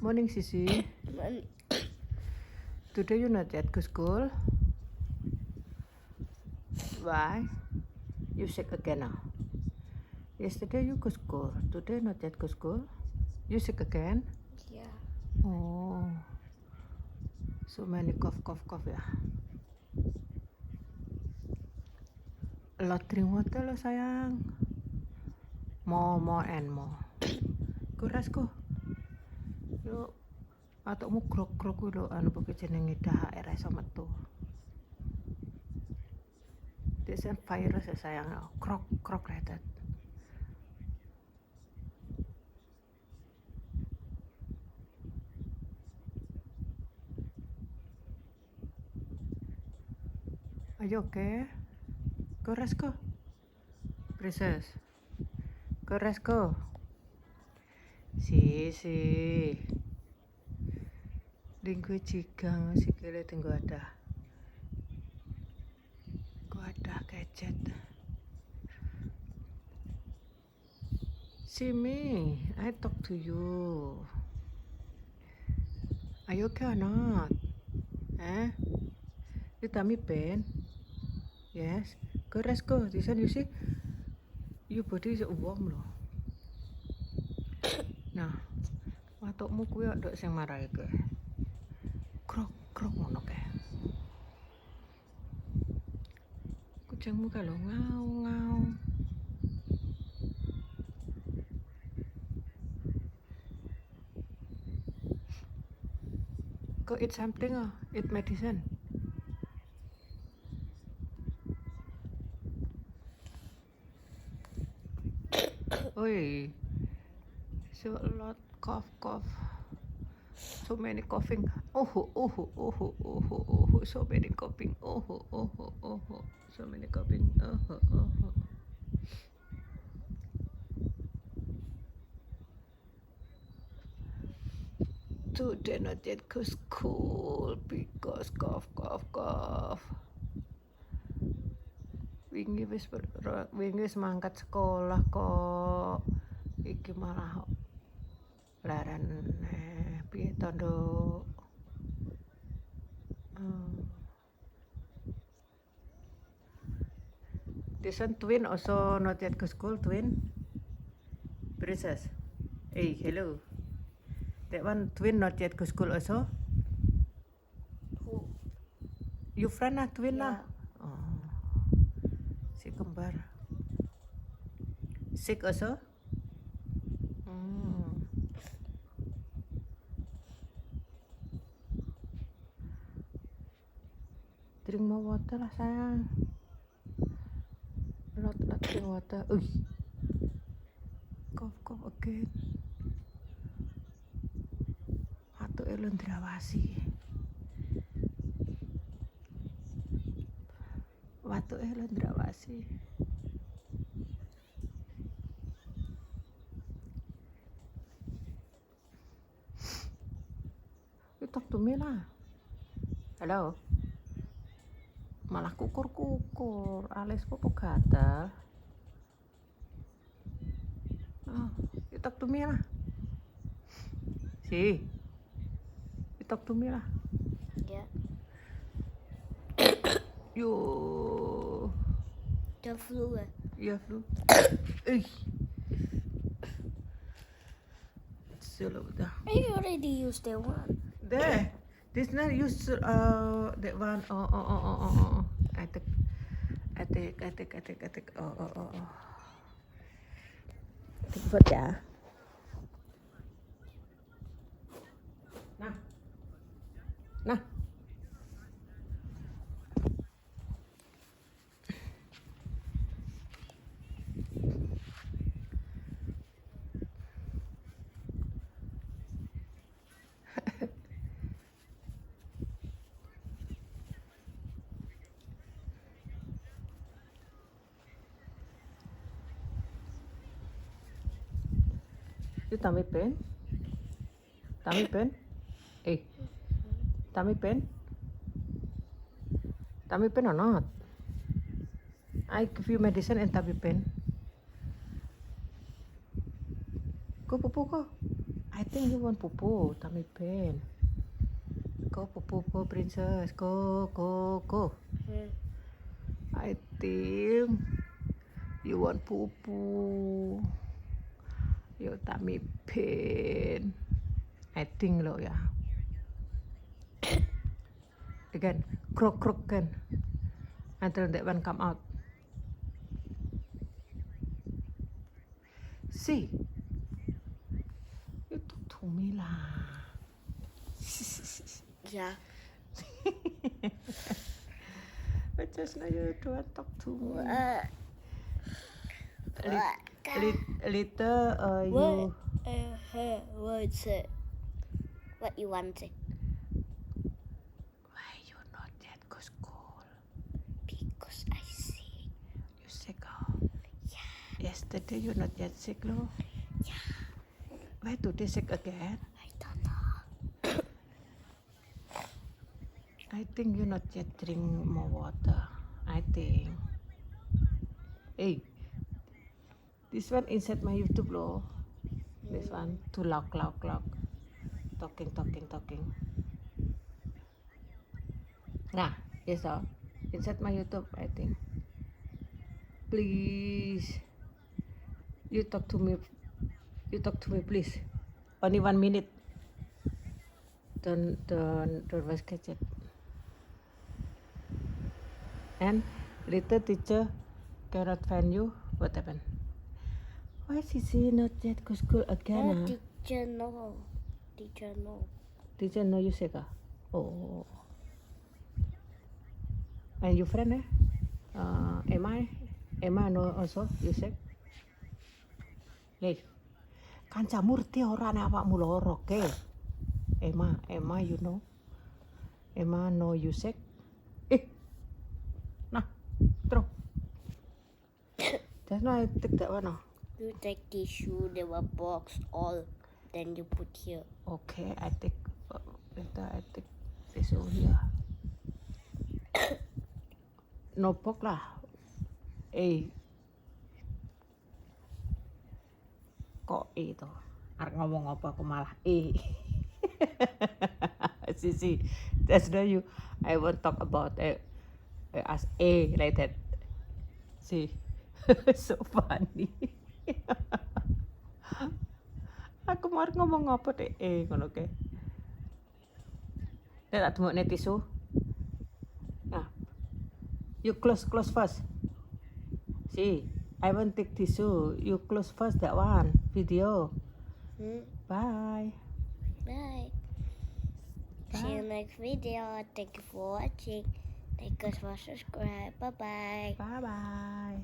Morning, Sisi. Today you not yet go school? Why? You sick again now? Yesterday you go school. Today not yet go school? You sick again? Yeah. Oh. So many cough ya. Lot drink water lo sayang. More and more. Go rest go. Yo. Atokmu grok-grok kuwi lho anu apa jenenge dahak era iso metu. This is virus ya sayang. Krok redet. Are you okay? Go rest go. Princess. Go rest go. Si. Linggo jigang sikile tinggo ada. Go ada gadget. See me. I talk to you. Are you okay or not? Eh? Your tummy pain? Yes. Go rest go. This one you see? Your body is warm loh. Nah, watokmu kuwi nduk sing marahi kowe. Krok ngono kae. Kucingmu kalau ngau. Go eat something or eat medicine. Oi. So a lot cough. So many coughing. Oh. So many coughing. Oh. So many coughing. Oh. Today not yet go school because cough. Wingi wis mangkat sekolah kok. Iki malah leren piye to, Nduk? This one twin also not yet go school, twin. Princess. Hey, hello. That one twin not yet go school also? Who? You friend lah, twin lah. Yeah. Oh. Si kembar. Sick also? Drink more water lah sayang. Lot drink water. Cough again. Atuke lho ndrawasi. You talk to me lah. Hello. Malah kukur alisku kok gatal. You talk to me lah. Si. You talk to me lah. Yeah. Yo. The flu. Yeah, flu. Slow down. I already used that one. There. This not use that one. Oh. I take. Oh. Cepet ya. Nah. You tummy pain? Hey. Tummy pain or not? I give you medicine and tummy pain. Go pupu go. I think you want pupu, tummy pain. Go pupu, princess. Go. Hmm. I think you want pupu. Your tummy pain. I think lo ya. Again, croak again. Until that one come out. See, you talk to me lah. Yeah. But just now you don't talk to me. Later, you. What's it? What you want it? Why you not yet go school? Because I see. You sick, oh? Yeah. Yesterday you not yet sick, lo? Yeah. Why today sick again? I don't know. I think you not yet drink more water. I think. Hey, this one inside my YouTube, lo. This one too loud. Talking. Nah, yes, oh. Inside my YouTube, I think. Please, you talk to me, please. Only 1 minute. Don't waste gadget. And later teacher cannot find you. What happened? Why is she not yet go school again? Teacher no. Teacher know you sick, ah? Oh. And your friend, Emma know also you sick? Hey, kancamu murti orang awakmu loro, ke? Emma, you know? Emma know you sick? Nah, throw. Just now I take that one, oh. You take tissue, they were boxed all, then you put here. Okay, I take this over here. Notebook lah. Kok itu? Arek ngomong apa aku malah see, that's the you. I won't talk about as like that. See, so funny. Aku mau ngomong apa deh ngono ke. Tak temu net tisu. Nah, you close first. See, I won't take tissue. You close first that one video. Bye. Bye. See you next video. Thank you for watching. Thank you for subscribe. Bye bye. Bye.